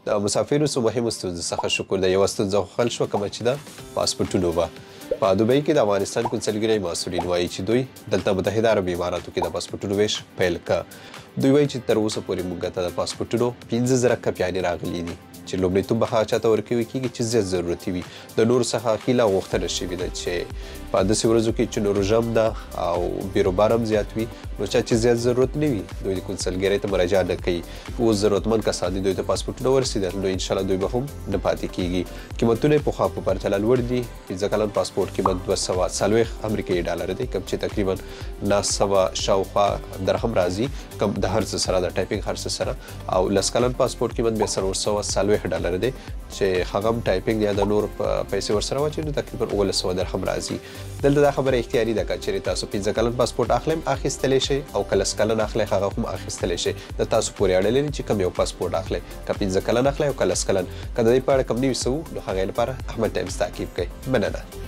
د مسافرو څو مهمو ستونزو څخه شکر د یوه ستونزه خو حل شوه کومه چې ده پاسپورټونو به په دوبۍ کې د افغانستان کونسلګرۍ مسؤلین وایي چې دوی دلته متحده عرب اماراتو کې د پاسپورټونو ویش پیل کړ. دوی وایي چې تر اوسه پورې موږ ته د پاسپورټونو 15,000 کپیانې راغلي دي چې لومړیتوب به هغه چاته ورکوي کېږي چې زیات ضرورتي وي. د نورو څخه هیله غوښتنه شوې ده چې په داسې ورځو کې چې نور ژم ده او بیروبار هم زیات وي نو چا چې زیات ضرورت نه وي دوی د کونسلګرۍ ته مراجعه نه کوي. اوس ضرورتمند کسان دي دوی ته پاسپورټونه ورسېدل نو انشاءالله دوی به هم نه پاتې کېږي. قیمتونه یې پخوا په پرتله لوړ دي. 15 کلن پاسپورټ قیمت 240 امریکایي ډالر دی کوم چې تقریبا 900 شاوخوا درهم راځي کوم د هر څه سره د ټایپینګ هر څه سره. او 10 کلن پاسپورټ قیمت بیا 340 ډالر دی چې هغه هم ټایپینګ یا د نور پیسې ورسره واچوي نو تقریبا 1900 درهم راځي. دلته دا خبره اختیاري ده که چېرې تاسو 15 کلن پاسپورټ اخلئ اخیستلی شئ او که 10 کلن اخلئ هغه هم اخیستلی شئ. د تاسو پورې اړه لري چې کوم یو پاسپورټ اخلئ که 15 کلن اخلئ او که 10 کلن. که د دې په اړه کوم نوي څه وو نو هغې لپاره احمد ټایمز تعقیب کړئ. مننه.